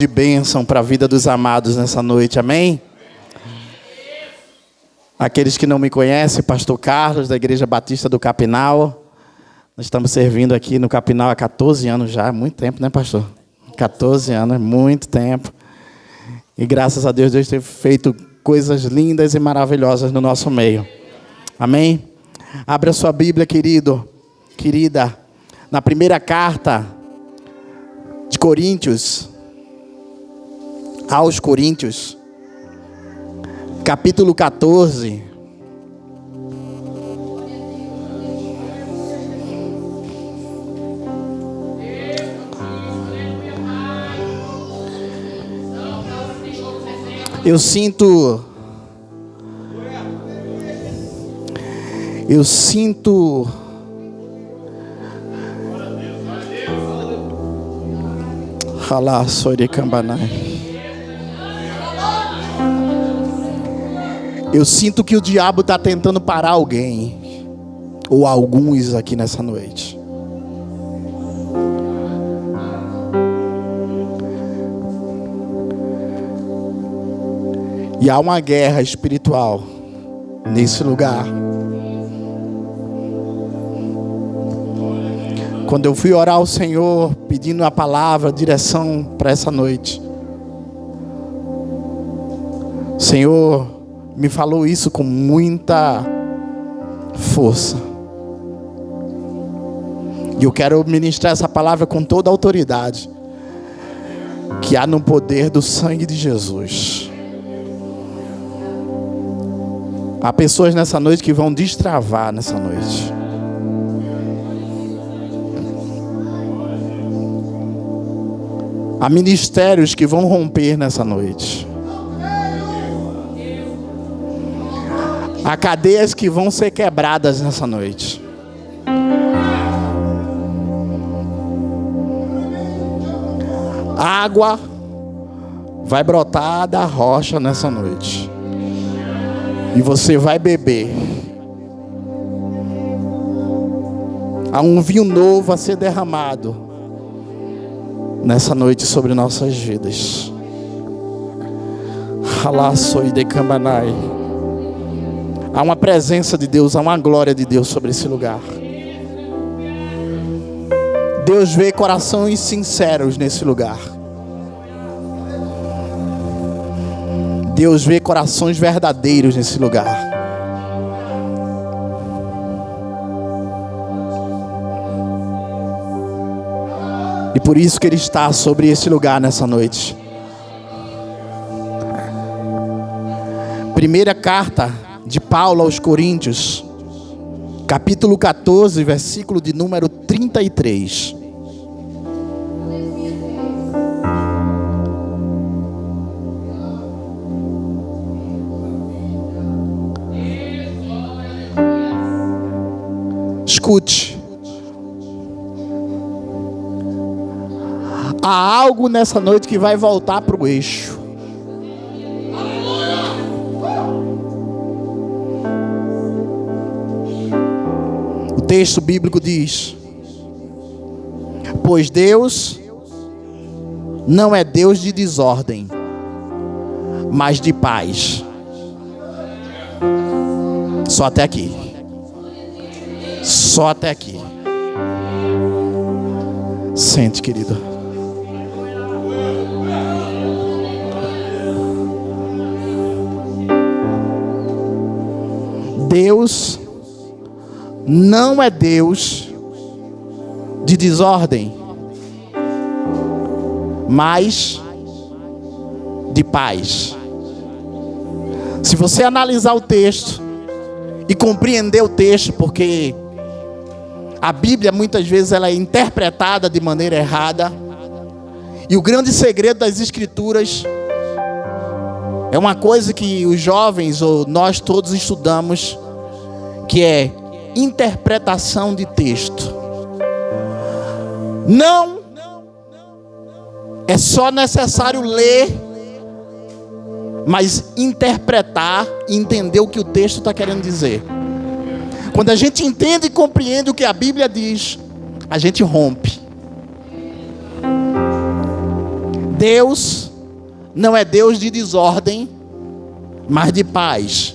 De bênção para a vida dos amados nessa noite, amém? Aqueles que não me conhecem, Pastor Carlos, da Igreja Batista do Capinal. Nós estamos servindo aqui no Capinal há 14 anos já, muito tempo, né, pastor? 14 anos, é muito tempo. E graças a Deus, Deus tem feito coisas lindas e maravilhosas no nosso meio. Amém? Abra sua Bíblia, querido, querida, na primeira carta de Coríntios, aos Coríntios, capítulo 14. Eu sinto Halá, Sori Cambanai. Eu sinto que o diabo está tentando parar alguém, ou alguns aqui nessa noite. E há uma guerra espiritual nesse lugar. Quando eu fui orar ao Senhor, pedindo a palavra, a direção para essa noite, o Senhor me falou isso com muita força. E eu quero ministrar essa palavra com toda a autoridade que há no poder do sangue de Jesus. Há pessoas nessa noite que vão destravar nessa noite. Há ministérios que vão romper nessa noite. Há cadeias que vão ser quebradas nessa noite. A água vai brotar da rocha nessa noite. E você vai beber. Há um vinho novo a ser derramado nessa noite sobre nossas vidas. Halá, Sori de Cambanai. Há uma presença de Deus, há uma glória de Deus sobre esse lugar. Deus vê corações sinceros nesse lugar. Deus vê corações verdadeiros nesse lugar. E por isso que Ele está sobre esse lugar nessa noite. Primeira carta de Paulo aos Coríntios, capítulo 14, versículo de número 33. Escute. Há algo nessa noite que vai voltar para o eixo. O texto bíblico diz: pois Deus não é Deus de desordem, mas de paz. Só até aqui. Só até aqui. Sente, querido. Deus não é Deus de desordem, mas de paz. Se você analisar o texto e compreender o texto, porque a Bíblia muitas vezes ela é interpretada de maneira errada, e o grande segredo das Escrituras é uma coisa que os jovens ou nós todos estudamos, que é interpretação de texto. Não é só necessário ler, mas interpretar e entender o que o texto está querendo dizer. Quando a gente entende e compreende o que a Bíblia diz, a gente rompe. Deus não é Deus de desordem, mas de paz.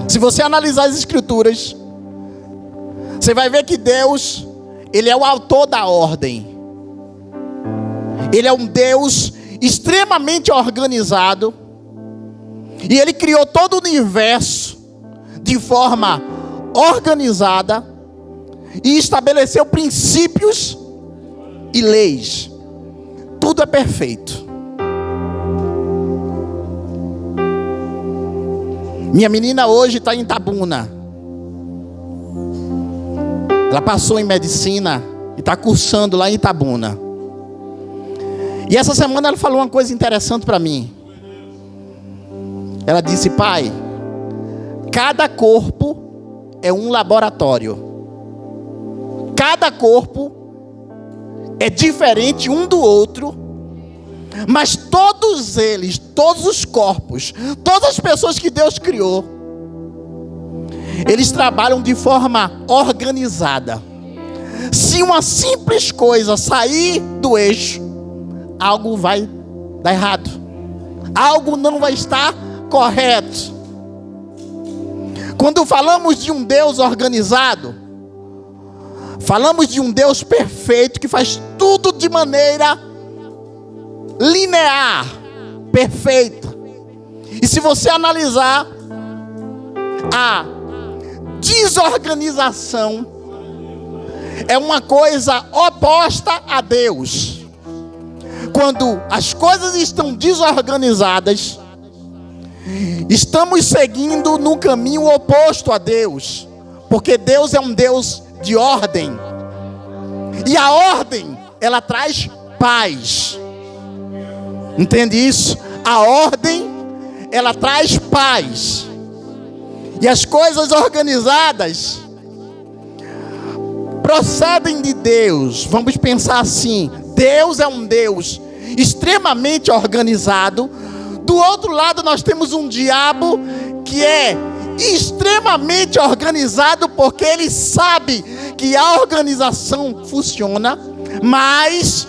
Se você analisar as Escrituras, você vai ver que Deus, Ele é o autor da ordem. Ele é um Deus extremamente organizado. E Ele criou todo o universo de forma organizada e estabeleceu princípios e leis. Tudo é perfeito. Minha menina hoje está em Itabuna. Ela passou em medicina e está cursando lá em Itabuna. E essa semana ela falou uma coisa interessante para mim. Ela disse: pai, cada corpo é um laboratório. Cada corpo é diferente um do outro, mas todos eles, todos os corpos, todas as pessoas que Deus criou, eles trabalham de forma organizada. Se uma simples coisa sair do eixo, algo vai dar errado. Algo não vai estar correto. Quando falamos de um Deus organizado, falamos de um Deus perfeito que faz tudo de maneira linear, perfeita. E se você analisar a desorganização, é uma coisa oposta a Deus. Quando as coisas estão desorganizadas, estamos seguindo no caminho oposto a Deus, porque Deus é um Deus de ordem, e a ordem, ela traz paz. Entende isso? A ordem, ela traz paz. E as coisas organizadas procedem de Deus. Vamos pensar assim: Deus é um Deus extremamente organizado. Do outro lado nós temos um diabo que é extremamente organizado, porque ele sabe que a organização funciona. Mas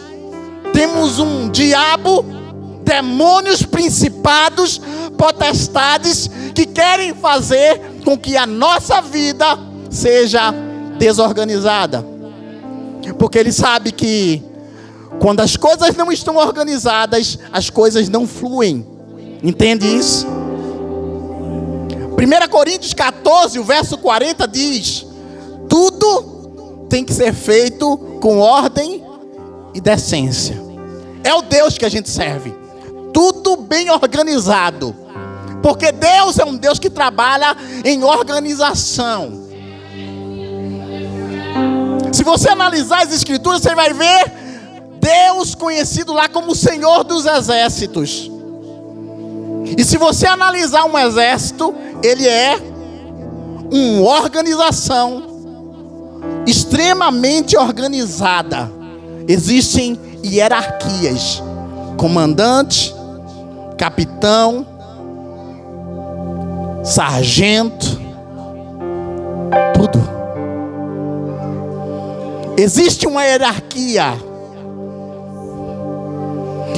temos um diabo, demônios, principados, potestades, que querem fazer com que a nossa vida seja desorganizada. Porque ele sabe que quando as coisas não estão organizadas, as coisas não fluem. Entende isso? 1 Coríntios 14, o verso 40 diz: tudo tem que ser feito com ordem e decência. É o Deus que a gente serve. Tudo bem organizado. Porque Deus é um Deus que trabalha em organização. Se você analisar as Escrituras, você vai ver Deus conhecido lá como o Senhor dos Exércitos. E se você analisar um exército, ele é uma organização extremamente organizada. Existem hierarquias: comandante, capitão, sargento, tudo. Existe uma hierarquia.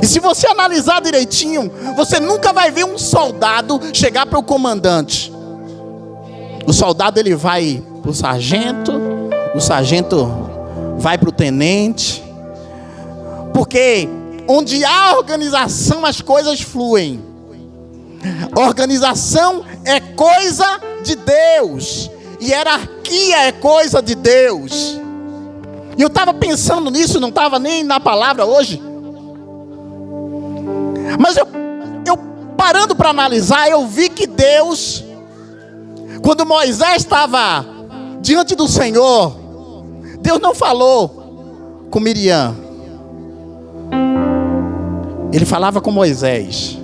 E se você analisar direitinho, você nunca vai ver um soldado chegar para o comandante. O soldado, ele vai para o sargento vai para o tenente. Porque onde há organização, as coisas fluem. Organização é coisa de Deus. Hierarquia é coisa de Deus. E eu estava pensando nisso, não estava nem na palavra hoje. Mas eu parando para analisar, eu vi que Deus, quando Moisés estava diante do Senhor, Deus não falou com Miriam. Ele falava com Moisés.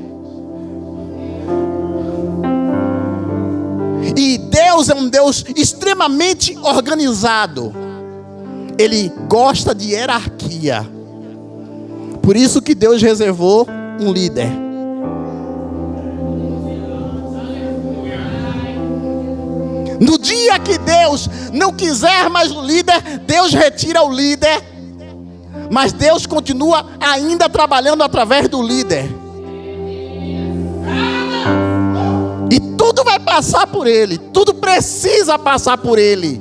E Deus é um Deus extremamente organizado. Ele gosta de hierarquia. Por isso que Deus reservou um líder. No dia que Deus não quiser mais o líder, Deus retira o líder, Mas Deus continua ainda trabalhando através do líder. E tudo vai passar por ele. Tudo precisa passar por ele.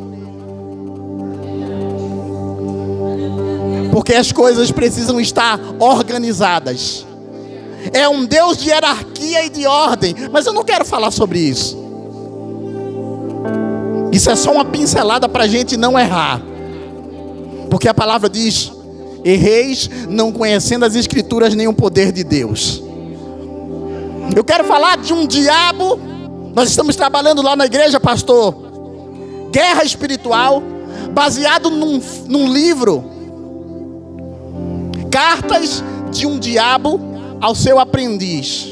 Porque as coisas precisam estar organizadas. É um Deus de hierarquia e de ordem. Mas eu não quero falar sobre isso. Isso é só uma pincelada para a gente não errar. Porque a palavra diz: erreis não conhecendo as escrituras nem o poder de Deus. Eu quero falar de um diabo. Nós estamos trabalhando lá na igreja, pastor, guerra espiritual, baseado num livro, Cartas de um Diabo ao Seu Aprendiz.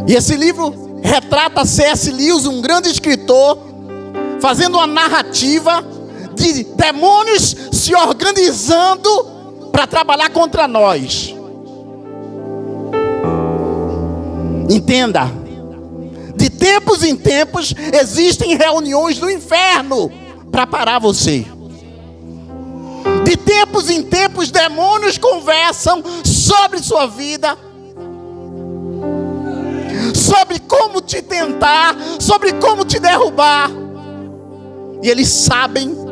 E esse livro retrata C.S. Lewis, um grande escritor, fazendo uma narrativa de demônios se organizando para trabalhar contra nós. Entenda, de tempos em tempos existem reuniões no inferno para parar você. De tempos em tempos demônios conversam sobre sua vida, sobre como te tentar, sobre como te derrubar. E eles sabem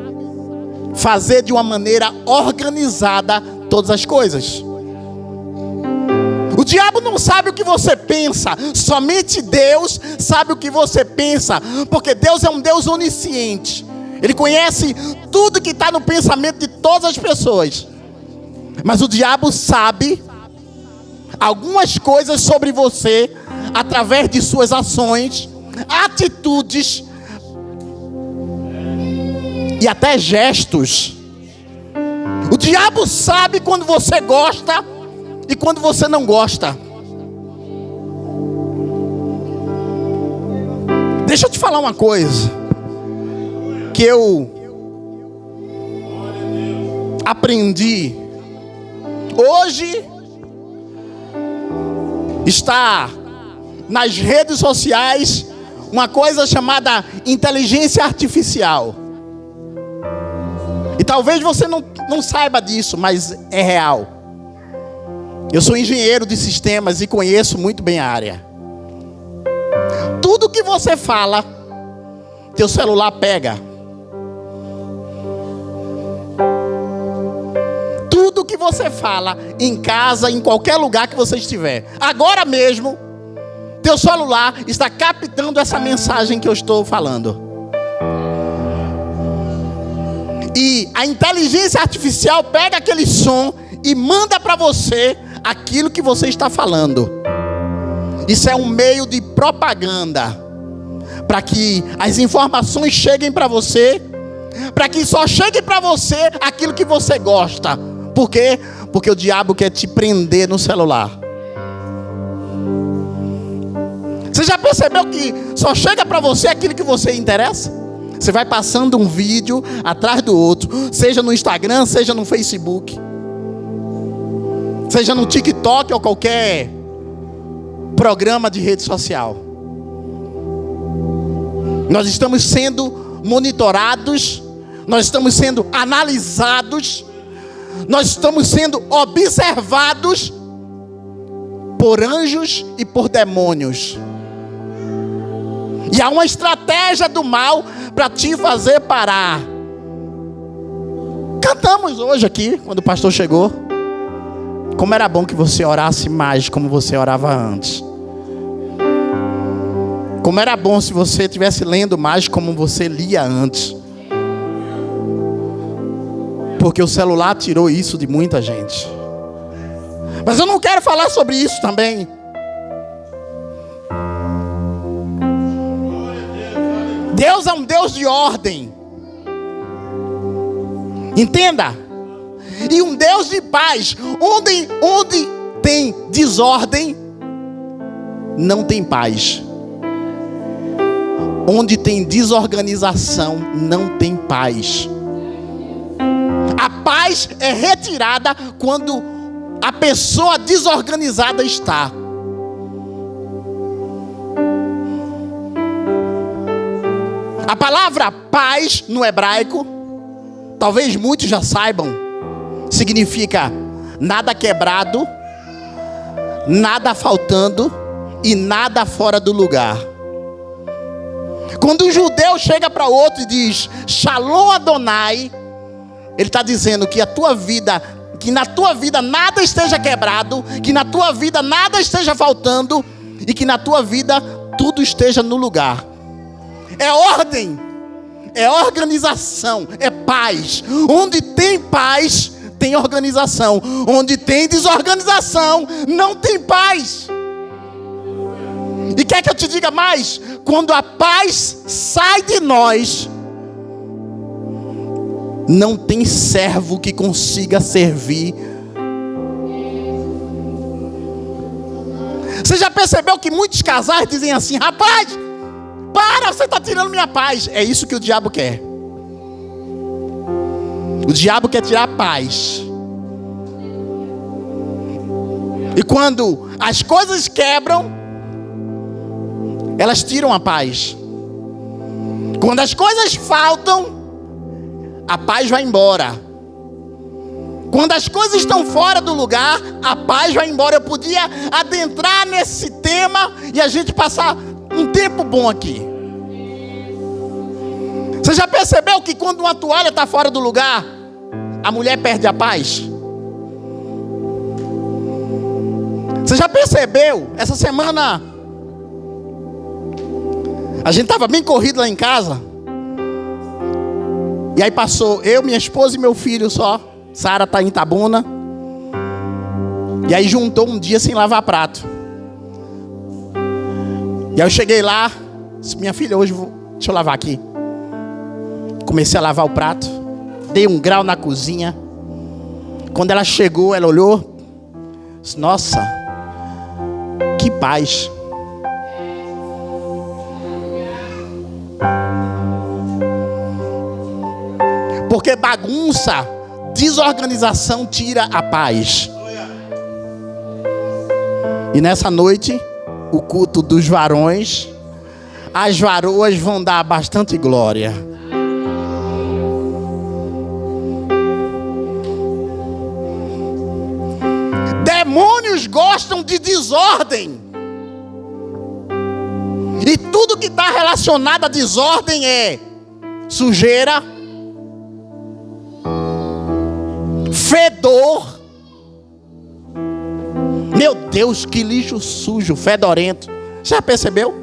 fazer de uma maneira organizada todas as coisas. O diabo não sabe o que você pensa, somente Deus sabe o que você pensa, porque Deus é um Deus onisciente. Ele conhece tudo que está no pensamento de todas as pessoas. Mas o diabo sabe algumas coisas sobre você através de suas ações, atitudes e até gestos. O diabo sabe quando você gosta e quando você não gosta. Deixa eu te falar uma coisa que eu aprendi. Hoje está nas redes sociais uma coisa chamada inteligência artificial. E talvez você não saiba disso, mas é real. Eu sou engenheiro de sistemas e conheço muito bem a área. Tudo que você fala, teu celular pega. Tudo que você fala em casa, em qualquer lugar que você estiver, agora mesmo, teu celular está captando essa mensagem que eu estou falando. E a inteligência artificial pega aquele som e manda para você aquilo que você está falando. Isso é um meio de propaganda, para que as informações cheguem para você, para que só chegue para você aquilo que você gosta. Por quê? Porque o diabo quer te prender no celular. Você já percebeu que só chega para você aquilo que você interessa? Você vai passando um vídeo atrás do outro, seja no Instagram, seja no Facebook, seja no TikTok ou qualquer programa de rede social. Nós estamos sendo monitorados, nós estamos sendo analisados, nós estamos sendo observados por anjos e por demônios. E há uma estratégia do mal para te fazer parar. Cantamos hoje aqui, quando o pastor chegou. Como era bom que você orasse mais como você orava antes. Como era bom se você estivesse lendo mais como você lia antes. Porque o celular tirou isso de muita gente. Mas eu não quero falar sobre isso também. Deus é um Deus de ordem. Entenda. E um Deus de paz. Onde tem desordem, não tem paz. Onde tem desorganização, não tem paz. A paz é retirada quando a pessoa desorganizada está. A palavra paz no hebraico, talvez muitos já saibam, significa nada quebrado, nada faltando e nada fora do lugar. Quando um judeu chega para outro e diz Shalom Adonai, ele está dizendo que a tua vida, que na tua vida nada esteja quebrado, que na tua vida nada esteja faltando e que na tua vida tudo esteja no lugar. É ordem, é organização, é paz. Onde tem paz, tem organização. Onde tem desorganização, não tem paz. E quer que eu te diga mais? Quando a paz sai de nós, não tem servo que consiga servir. Você já percebeu que muitos casais dizem assim: rapaz, para, você está tirando minha paz. É isso que o diabo quer. O diabo quer tirar a paz. E quando as coisas quebram, elas tiram a paz. Quando as coisas faltam, a paz vai embora. Quando as coisas estão fora do lugar, a paz vai embora. Eu podia adentrar nesse tema e a gente passar um tempo bom aqui. Você já percebeu que quando uma toalha está fora do lugar, a mulher perde a paz? Você já percebeu? Essa semana a gente estava bem corrido lá em casa. E aí passou eu, minha esposa e meu filho só. Sara está em Itabuna. E aí juntou um dia sem lavar prato. E aí eu cheguei lá, disse: minha filha, hoje deixa eu lavar aqui. Comecei a lavar o prato. Dei um grau na cozinha. Quando ela chegou, ela olhou, disse: nossa, que paz. Porque bagunça, desorganização tira a paz. E nessa noite, o culto dos varões, as varoas vão dar bastante glória. Demônios gostam de desordem. E tudo que está relacionado à desordem é sujeira, fedor. Meu Deus, que lixo sujo, fedorento. Você já percebeu?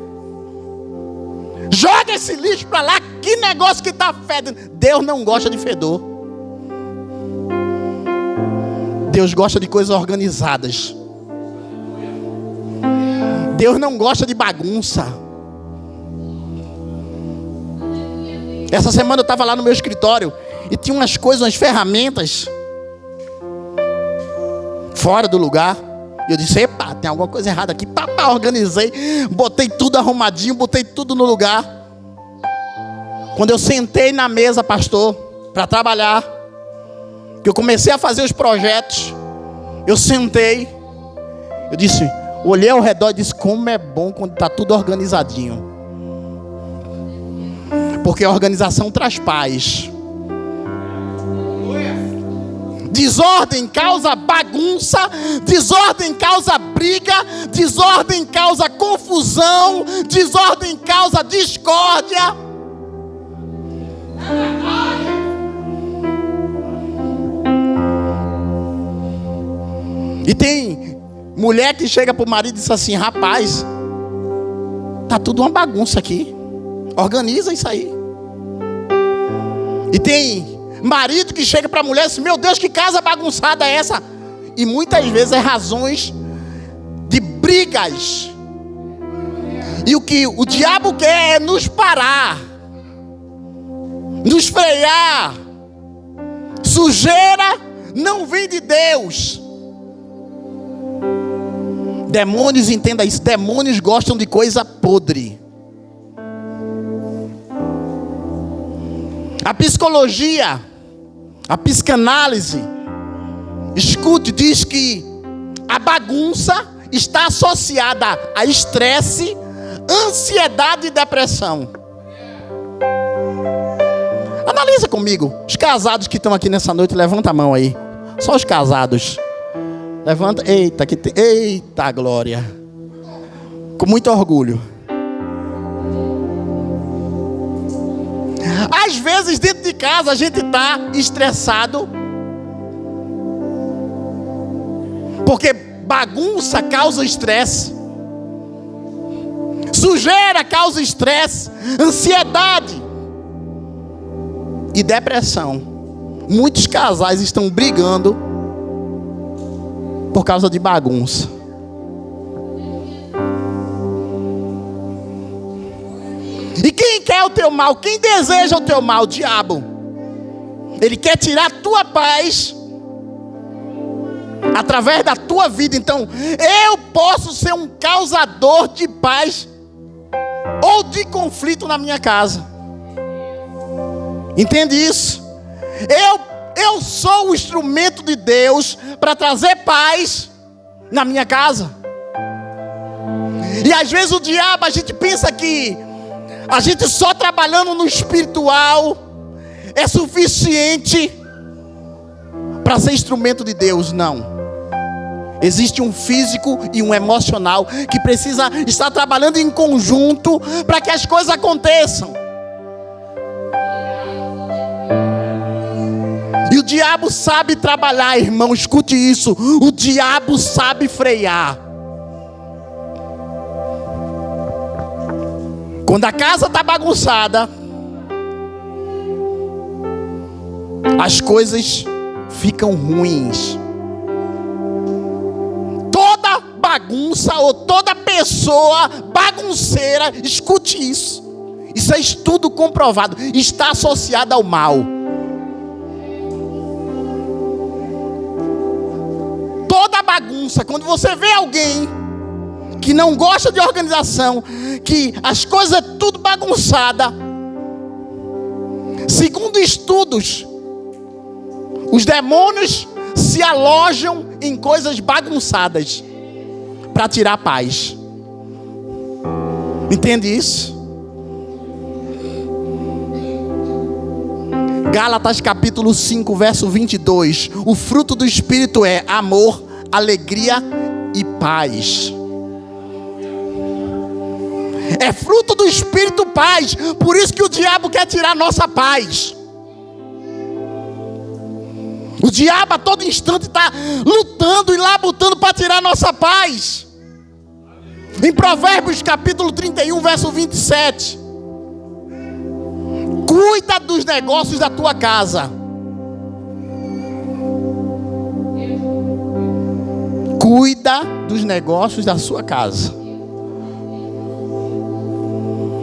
Joga esse lixo para lá. Que negócio que está fedendo. Deus não gosta de fedor. Deus gosta de coisas organizadas. Deus não gosta de bagunça. Essa semana eu estava lá no meu escritório e tinha umas coisas, umas ferramentas fora do lugar. E eu disse: epa, tem alguma coisa errada aqui. Papá, organizei, botei tudo arrumadinho, botei tudo no lugar. Quando eu sentei na mesa, pastor, para trabalhar, que eu comecei a fazer os projetos, eu sentei, eu disse, olhei ao redor e disse: como é bom quando está tudo organizadinho. Porque a organização traz paz. Desordem causa bagunça, desordem causa briga, desordem causa confusão, desordem causa discórdia. E tem mulher que chega pro marido e diz assim: rapaz, tá tudo uma bagunça aqui, organiza isso aí. E tem marido que chega para a mulher e diz: meu Deus, que casa bagunçada é essa? E muitas vezes é razões de brigas. E o que o diabo quer é nos parar, nos frear. Sujeira não vem de Deus. Demônios, entenda isso, demônios gostam de coisa podre. A psicologia, a psicanálise, escute, diz que a bagunça está associada a estresse, ansiedade e depressão. Analisa comigo. Os casados que estão aqui nessa noite, levanta a mão aí. Só os casados. Levanta. Eita, eita glória. Com muito orgulho. Às vezes dentro de casa a gente está estressado. Porque bagunça causa estresse. Sujeira causa estresse. Ansiedade. E depressão. Muitos casais estão brigando por causa de bagunça. E quem quer o teu mal? Quem deseja o teu mal? O diabo. Ele quer tirar a tua paz através da tua vida. Então, eu posso ser um causador de paz ou de conflito na minha casa. Entende isso? Eu sou o instrumento de Deus para trazer paz na minha casa. E às vezes o diabo, a gente pensa que a gente só trabalhando no espiritual é suficiente para ser instrumento de Deus. Não. Existe um físico e um emocional que precisa estar trabalhando em conjunto para que as coisas aconteçam. E o diabo sabe trabalhar, irmão, escute isso. O diabo sabe frear. Quando a casa está bagunçada, as coisas ficam ruins. Toda bagunça ou toda pessoa bagunceira, escute isso. Isso é estudo comprovado, está associado ao mal. Toda bagunça, quando você vê alguém que não gosta de organização, que as coisas é tudo bagunçada, segundo estudos, os demônios se alojam em coisas bagunçadas para tirar paz. Entende isso? Gálatas capítulo 5, verso 22. O fruto do Espírito é amor, alegria e paz. É fruto do Espírito paz. Por isso que o diabo quer tirar nossa paz. O diabo a todo instante está lutando e labutando para tirar nossa paz. Em Provérbios capítulo 31, verso 27. Cuida dos negócios da tua casa. Cuida dos negócios da sua casa.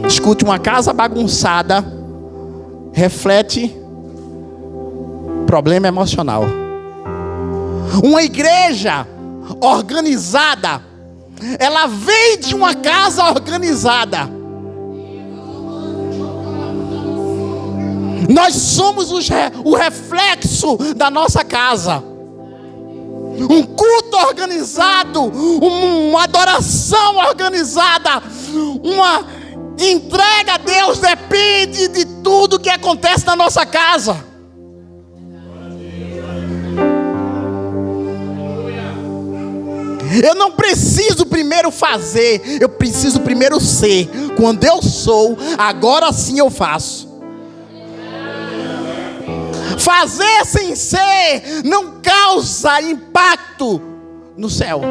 Escute, uma casa bagunçada reflete problema emocional. Uma igreja organizada, ela vem de uma casa organizada. Nós somos o reflexo da nossa casa. Um culto organizado, uma adoração organizada, uma entrega a Deus depende de tudo que acontece na nossa casa. Eu não preciso primeiro fazer, eu preciso primeiro ser. Quando eu sou, agora sim eu faço. Fazer sem ser não causa impacto no céu.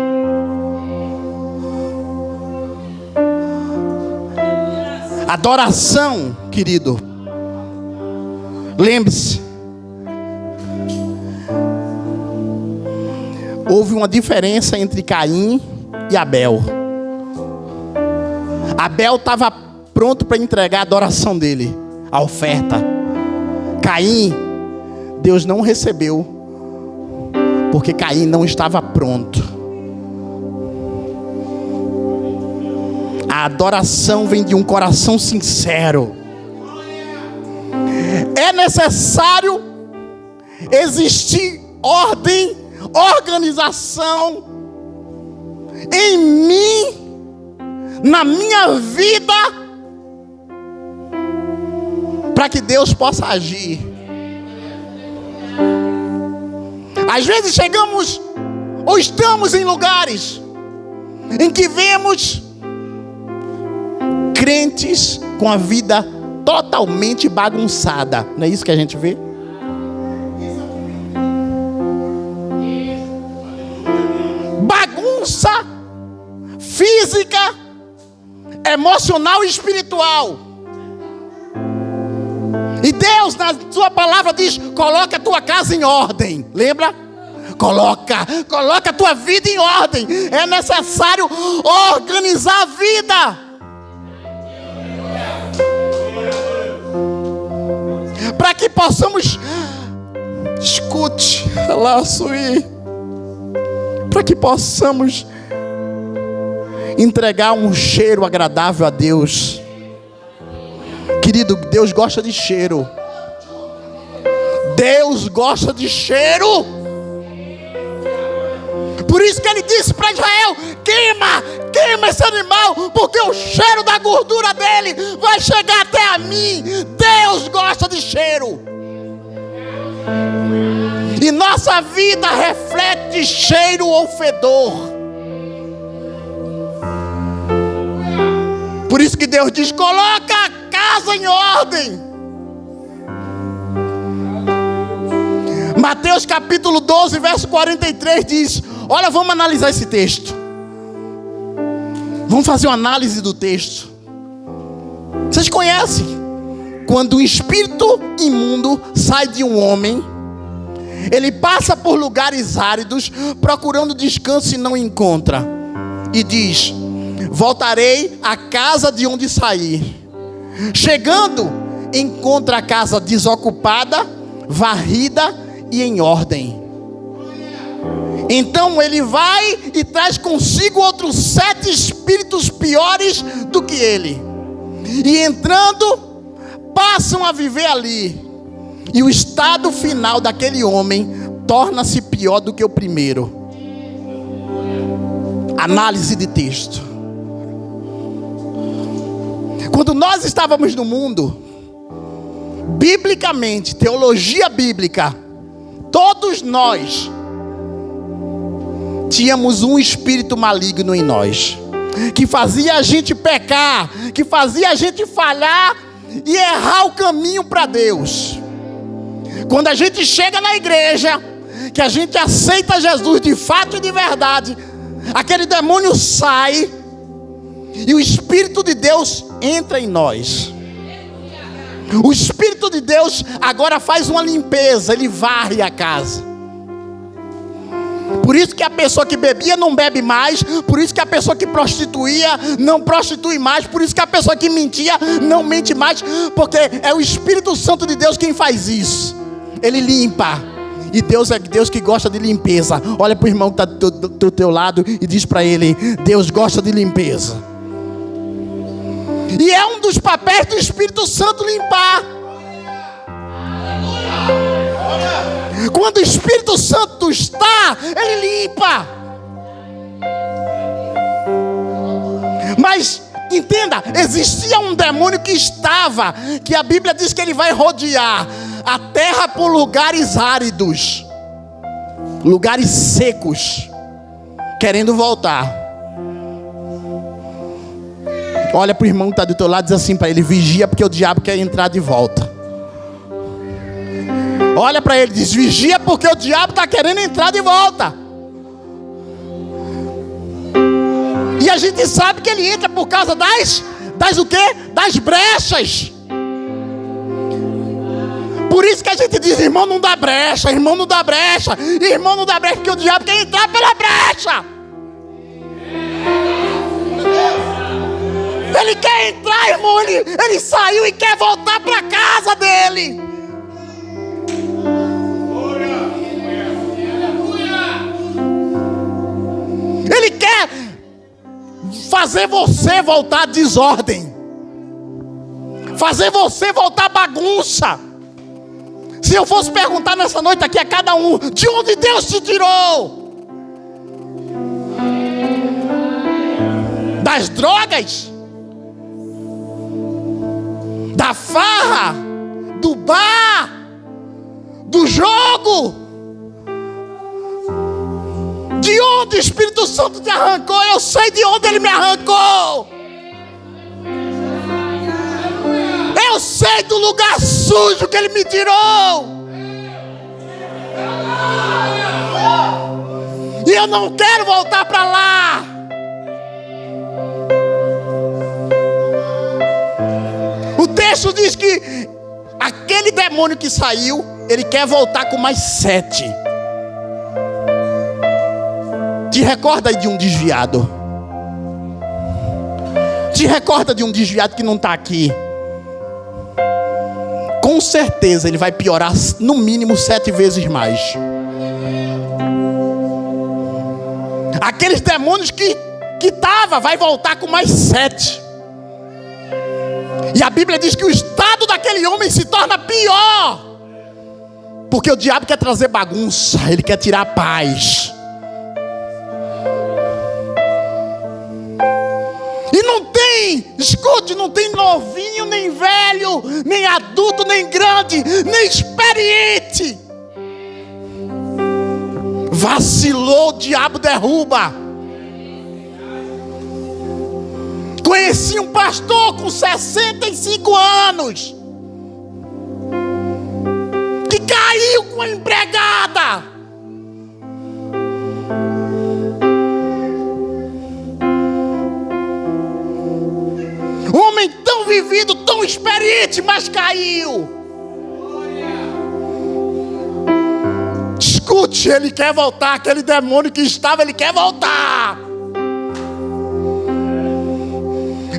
Adoração, querido. Lembre-se, houve uma diferença entre Caim e Abel. Abel estava pronto para entregar a adoração dele, a oferta. Caim, Deus não recebeu, porque Caim não estava pronto. A adoração vem de um coração sincero. É necessário existir ordem, organização em mim, na minha vida, para que Deus possa agir. Às vezes chegamos ou estamos em lugares em que vemos crentes com a vida totalmente bagunçada. Não é isso que a gente vê? Bagunça física, emocional e espiritual. E Deus, na sua palavra, diz: coloca a tua casa em ordem. Lembra? Coloca a tua vida em ordem. É necessário organizar a vida. Para que possamos, escute, para que possamos entregar um cheiro agradável a Deus. Querido, Deus gosta de cheiro. Deus gosta de cheiro. Por isso que ele disse para Israel: queima esse animal, porque o cheiro da gordura dele vai chegar até a mim. Deus gosta de cheiro. E nossa vida reflete cheiro ou fedor. Por isso que Deus diz: coloca a casa em ordem. Mateus capítulo 12, verso 43 diz: olha, vamos analisar esse texto. Vamos fazer uma análise do texto. Vocês conhecem? Quando um espírito imundo sai de um homem, ele passa por lugares áridos, procurando descanso e não encontra. E diz: voltarei à casa de onde saí. Chegando, encontra a casa desocupada, varrida e em ordem. Então ele vai e traz consigo outros 7 espíritos piores do que ele. E entrando, passam a viver ali. E o estado final daquele homem torna-se pior do que o primeiro. Análise de texto. Quando nós estávamos no mundo, biblicamente, teologia bíblica, todos nós tínhamos um espírito maligno em nós, que fazia a gente pecar, que fazia a gente falhar e errar o caminho para Deus. Quando a gente chega na igreja, que a gente aceita Jesus de fato e de verdade, aquele demônio sai e o Espírito de Deus entra em nós. O Espírito de Deus agora faz uma limpeza, ele varre a casa. Por isso que a pessoa que bebia não bebe mais. Por isso que a pessoa que prostituía não prostitui mais. Por isso que a pessoa que mentia não mente mais. Porque é o Espírito Santo de Deus quem faz isso. Ele limpa. E Deus é Deus que gosta de limpeza. Olha para o irmão que está do teu lado e diz para ele: Deus gosta de limpeza. E é um dos papéis do Espírito Santo limpar. Quando o Espírito Santo está, ele limpa. Mas entenda, existia um demônio que estava, que a Bíblia diz que ele vai rodear a terra por lugares áridos, lugares secos, querendo voltar. Olha para o irmão que está do teu lado e diz assim para ele: vigia, porque o diabo quer entrar de volta. Olha para ele e diz: vigia, porque o diabo está querendo entrar de volta. E a gente sabe que ele entra por causa das o quê? Das brechas. Por isso que a gente diz: irmão, não dá brecha, irmão, não dá brecha, irmão, não dá brecha, porque o diabo quer entrar pela brecha. Ele quer entrar, irmão, ele saiu e quer voltar para casa dele. Ele quer fazer você voltar à desordem, fazer você voltar à bagunça. Se eu fosse perguntar nessa noite aqui a cada um: de onde Deus te tirou? Das drogas? Da farra? Do bar? Do jogo? onde o Espírito Santo te arrancou, eu sei de onde Ele me arrancou. Eu sei do lugar sujo que Ele me tirou. E eu não quero voltar para lá. O texto diz que aquele demônio que saiu, ele quer voltar com mais 7. Te recorda aí de um desviado. Te recorda de um desviado que não está aqui. Com certeza ele vai piorar no mínimo 7 vezes mais. Aqueles demônios que vai voltar com mais 7. E a Bíblia diz que o estado daquele homem se torna pior. Porque o diabo quer trazer bagunça, ele quer tirar a paz. E não tem, escute, não tem novinho, nem velho, nem adulto, nem grande, nem experiente. Vacilou, o diabo derruba. Conheci um pastor com 65 anos que caiu com a empregada. Um homem tão vivido, tão experiente, mas caiu. Escute, ele quer voltar. Aquele demônio que estava, ele quer voltar.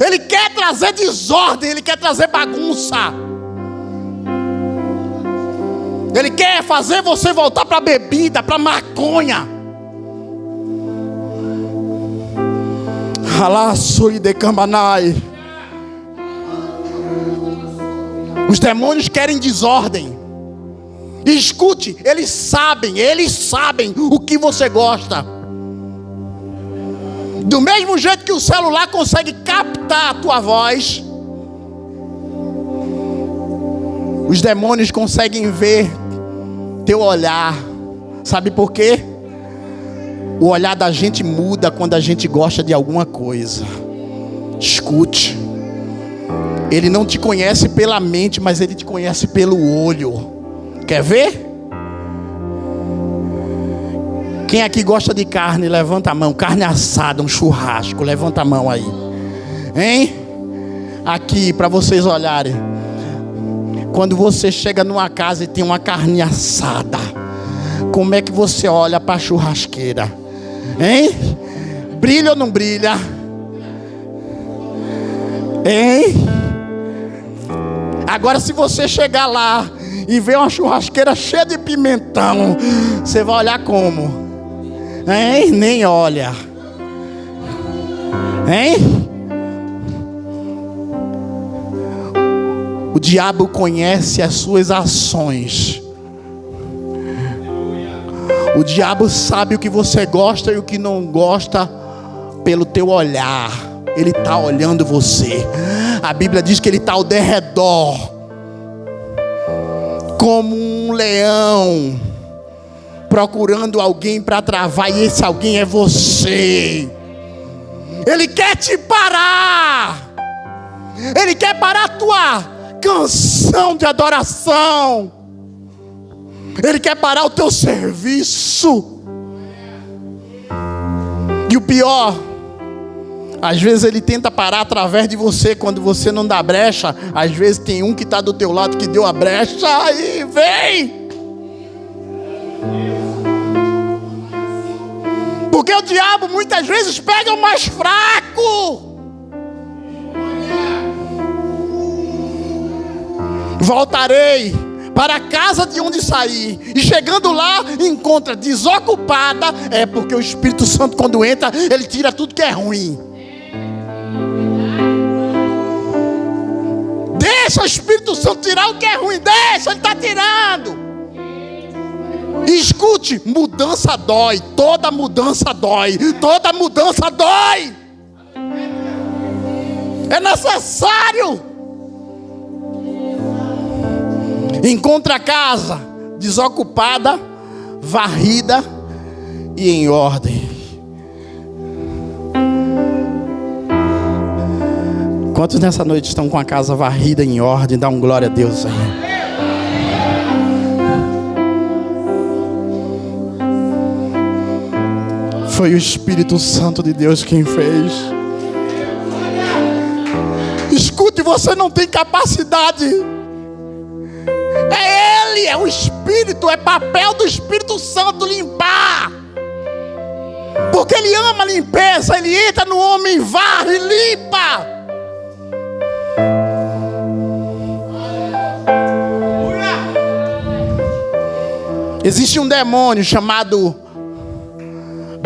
Ele quer trazer desordem, ele quer trazer bagunça. Ele quer fazer você voltar para a bebida, para a maconha. Alaçoi de Cambanai. Os demônios querem desordem. E escute, eles sabem o que você gosta. Do mesmo jeito que o celular consegue captar a tua voz, os demônios conseguem ver teu olhar. Sabe por quê? O olhar da gente muda quando a gente gosta de alguma coisa. Escute, ele não te conhece pela mente, mas ele te conhece pelo olho. Quer ver? Quem aqui gosta de carne, levanta a mão. Carne assada, um churrasco, levanta a mão aí. Hein? Aqui, para vocês olharem. Quando você chega numa casa e tem uma carne assada, como é que você olha para a churrasqueira? Hein? Brilha ou não brilha? Hein? Agora, se você chegar lá e ver uma churrasqueira cheia de pimentão, você vai olhar como? Hein? Nem olha. Hein? O diabo conhece as suas ações. O diabo sabe o que você gosta e o que não gosta pelo teu olhar. Ele está olhando você. A Bíblia diz que ele está ao derredor, como um leão, procurando alguém para travar, e esse alguém é você. Ele quer te parar. Ele quer parar a tua canção de adoração. Ele quer parar o teu serviço. E o pior, às vezes ele tenta parar através de você. Quando você não dá brecha, às vezes tem um que está do teu lado que deu a brecha. Aí vem. Porque o diabo muitas vezes pega o mais fraco. Voltarei para a casa de onde saí, e chegando lá encontra desocupada. É porque o Espírito Santo, quando entra, ele tira tudo que é ruim. Deixa o Espírito Santo tirar o que é ruim. Deixa, ele está tirando. E escute, mudança dói. Toda mudança dói. Toda mudança dói. É necessário. Encontra a casa desocupada, varrida e em ordem. Quantos nessa noite estão com a casa varrida em ordem? Dá um glória a Deus aí. Foi o Espírito Santo de Deus quem fez. Escute, você não tem capacidade. É Ele, é o Espírito, é papel do Espírito Santo limpar. Porque Ele ama a limpeza, Ele entra no homem, varre e limpa. Existe um demônio chamado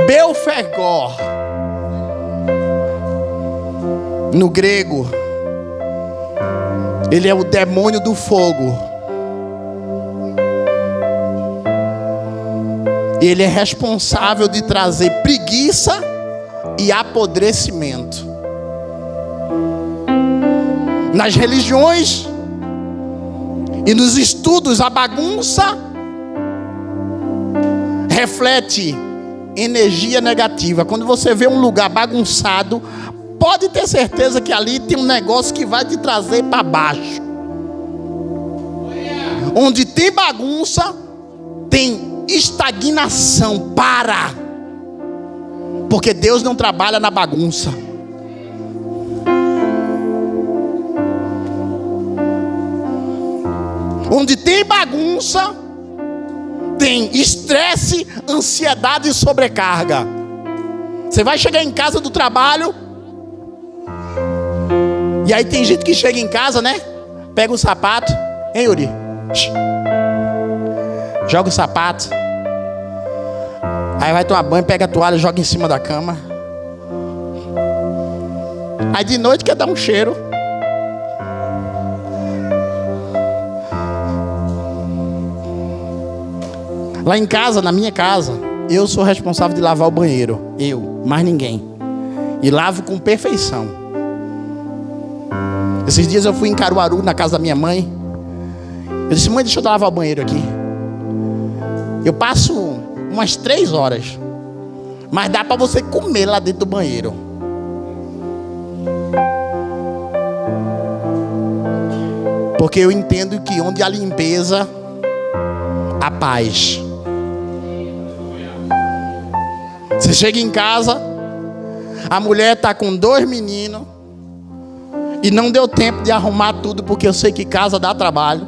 Belfegor. No grego, ele é o demônio do fogo. Ele é responsável de trazer preguiça e apodrecimento. Nas religiões e nos estudos, a bagunça reflete energia negativa. Quando você vê um lugar bagunçado, pode ter certeza que ali tem um negócio que vai te trazer para baixo. Onde tem bagunça, tem estagnação. Para. Porque Deus não trabalha na bagunça. Onde tem bagunça, tem estresse, ansiedade e sobrecarga. Você vai chegar em casa do trabalho, e aí tem gente que chega em casa, né? Pega o sapato. Hein, Yuri? Joga o sapato. Aí vai tomar banho, pega a toalha, joga em cima da cama. Aí de noite quer dar um cheiro. Lá em casa, na minha casa, eu sou responsável de lavar o banheiro. Eu, mais ninguém. E lavo com perfeição. Esses dias eu fui em Caruaru, na casa da minha mãe. Eu disse: mãe, deixa eu lavar o banheiro aqui. Eu passo umas 3 horas. Mas dá para você comer lá dentro do banheiro. Porque eu entendo que onde há limpeza, há paz. Você chega em casa, a mulher está com 2 meninos e não deu tempo de arrumar tudo, porque eu sei que casa dá trabalho.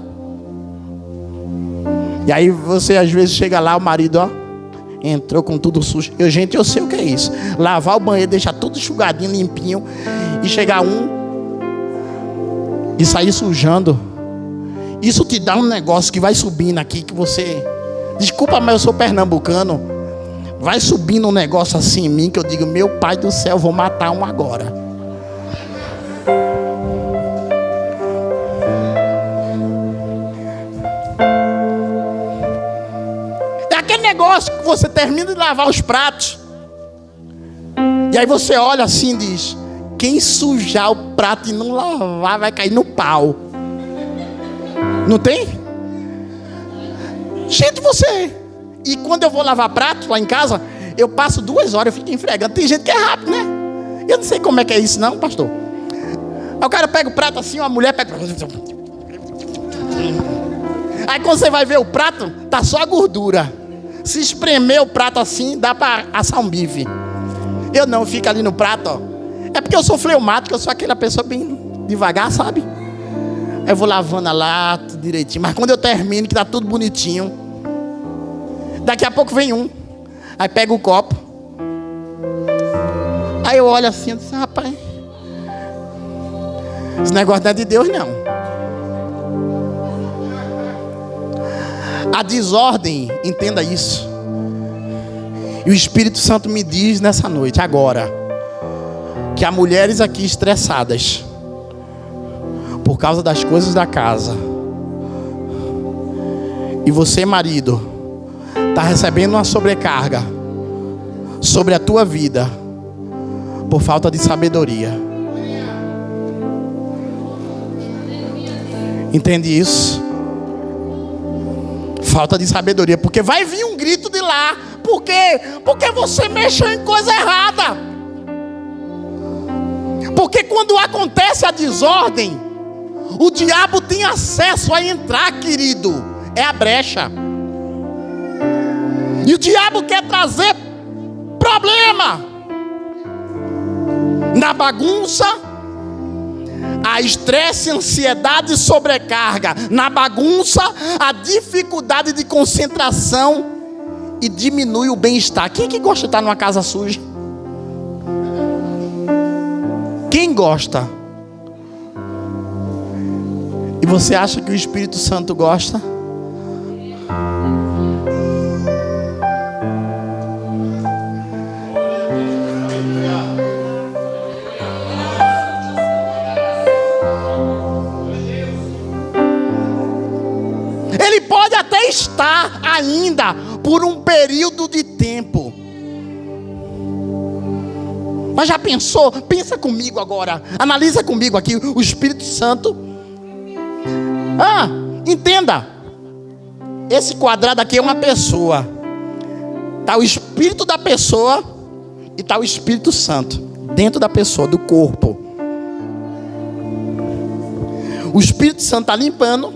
E aí você às vezes chega lá, o marido, ó, entrou com tudo sujo. Eu sei o que é isso. Lavar o banheiro, deixar tudo enxugadinho, limpinho, e chegar e sair sujando. Isso te dá um negócio que vai subindo aqui, que você... Desculpa, mas eu sou pernambucano. Vai subindo um negócio assim em mim, que eu digo: meu pai do céu, vou matar um agora. É aquele negócio que você termina de lavar os pratos, e aí você olha assim e diz: quem sujar o prato e não lavar vai cair no pau. Não tem? Gente, você... E quando eu vou lavar prato lá em casa, eu passo 2 horas, eu fico enfregando. Tem gente que é rápido, né? Eu não sei como é que é isso não, pastor. Aí o cara pega o prato assim, a mulher pega... Aí quando você vai ver o prato, tá só a gordura. Se espremer o prato assim, dá para assar um bife. Eu não, fico ali no prato, ó. É porque eu sou fleumático, eu sou aquela pessoa bem devagar, sabe? Eu vou lavando lá, tudo direitinho. Mas quando eu termino, que tá tudo bonitinho, daqui a pouco vem um. Aí pega o copo. Aí eu olho assim, eu disse: rapaz, esse negócio não é de Deus não. A desordem, entenda isso. E o Espírito Santo me diz nessa noite, agora, que há mulheres aqui estressadas por causa das coisas da casa. E você, marido, está recebendo uma sobrecarga sobre a tua vida por falta de sabedoria. Entende isso? Falta de sabedoria. Porque vai vir um grito de lá. Por quê? Porque você mexeu em coisa errada. Porque Porque quando acontece a desordem, o diabo tem acesso a entrar, querido. É a brecha. E o diabo quer trazer problema. Na bagunça, a estresse, ansiedade e sobrecarga. Na bagunça, a dificuldade de concentração e diminui o bem-estar. Quem que gosta de estar numa casa suja? Quem gosta? E você acha que o Espírito Santo gosta? Ele pode até estar ainda por um período de tempo. Mas já pensou? Pensa comigo agora. Analisa comigo aqui o Espírito Santo. Entenda. Esse quadrado aqui é uma pessoa. Está o Espírito da pessoa e está o Espírito Santo dentro da pessoa, do corpo. O Espírito Santo está limpando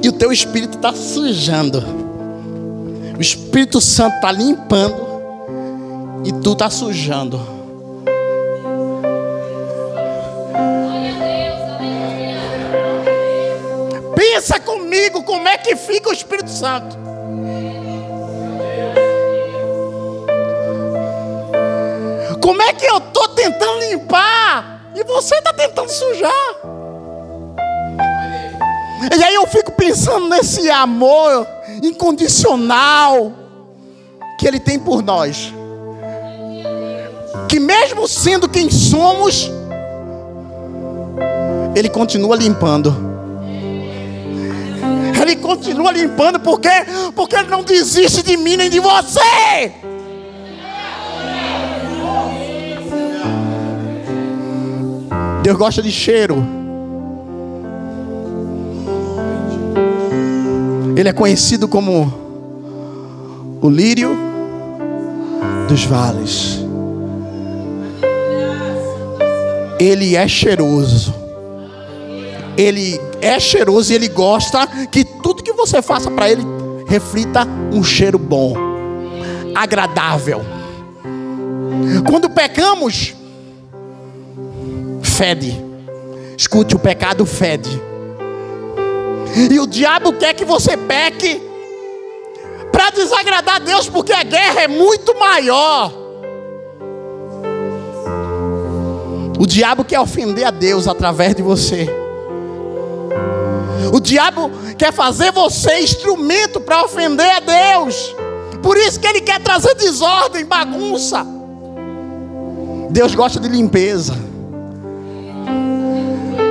e o teu espírito está sujando. O Espírito Santo está limpando e tu está sujando. Pensa comigo como é que fica o Espírito Santo. Como é que eu estou tentando limpar e você está tentando sujar? E aí eu fico pensando nesse amor incondicional que Ele tem por nós. Que mesmo sendo quem somos, Ele continua limpando. Ele continua limpando porque Ele não desiste de mim nem de você. Deus gosta de cheiro. Ele é conhecido como o lírio dos vales. Ele é cheiroso. Ele é cheiroso e Ele gosta que tudo que você faça para Ele reflita um cheiro bom, agradável. Quando pecamos, fede. Escute, o pecado fede. E o diabo quer que você peque para desagradar a Deus, porque a guerra é muito maior. O diabo quer ofender a Deus através de você. O diabo quer fazer você instrumento para ofender a Deus. Por isso que ele quer trazer desordem, bagunça. Deus gosta de limpeza.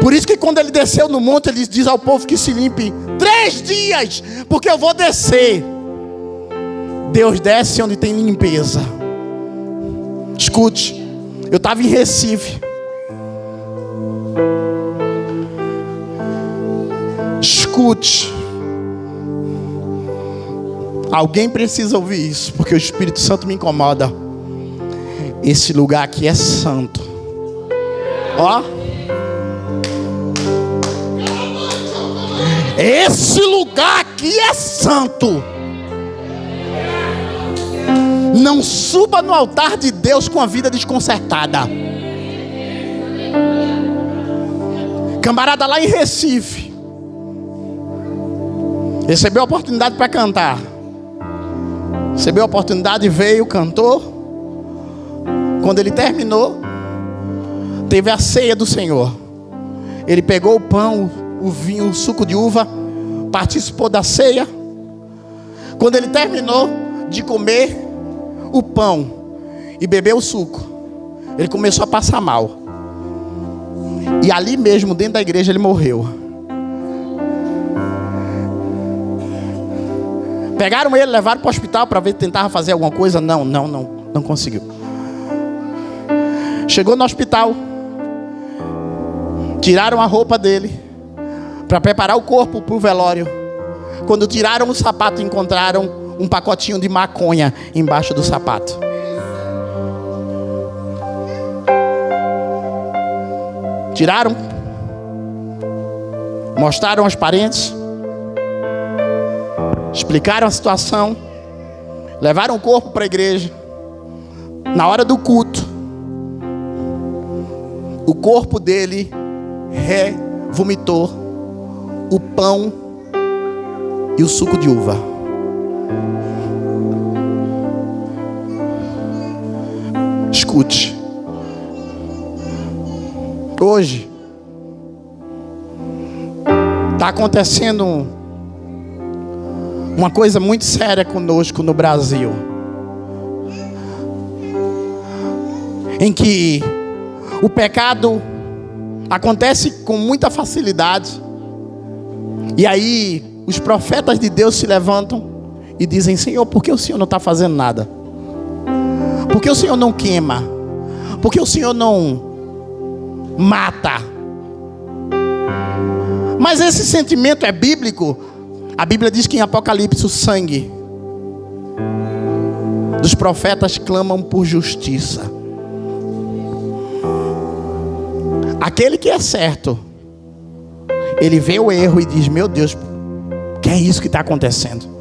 Por isso que quando Ele desceu no monte, Ele diz ao povo que se limpe 3 dias, porque eu vou descer. Deus desce onde tem limpeza. Escute, eu estava em Recife. Escute. Alguém precisa ouvir isso, porque o Espírito Santo me incomoda. Esse lugar aqui é santo. Ó. Esse lugar aqui é santo. Não suba no altar de Deus com a vida desconcertada. Camarada lá em Recife recebeu a oportunidade para cantar. Recebeu a oportunidade, veio, cantou. Quando ele terminou, teve a ceia do Senhor. Ele pegou o pão, o vinho, o suco de uva, participou da ceia. Quando ele terminou de comer o pão e beber o suco, ele começou a passar mal. E ali mesmo, dentro da igreja, ele morreu. Pegaram ele, levaram para o hospital para ver se tentava fazer alguma coisa. Não conseguiu. Chegou no hospital, tiraram a roupa dele para preparar o corpo para o velório. Quando tiraram o sapato, encontraram um pacotinho de maconha embaixo do sapato. Tiraram, mostraram aos parentes, explicaram a situação, levaram o corpo para a igreja. Na hora do culto, o corpo dele vomitou o pão e o suco de uva. Escute. Hoje está acontecendo uma coisa muito séria conosco no Brasil, em que o pecado acontece com muita facilidade, e aí os profetas de Deus se levantam e dizem: Senhor, por que o Senhor não está fazendo nada? Por que o Senhor não queima? Por que o Senhor não mata? Mas esse sentimento é bíblico. A Bíblia diz que em Apocalipse o sangue dos profetas clamam por justiça. Aquele que é certo, ele vê o erro e diz: meu Deus, que é isso que está acontecendo?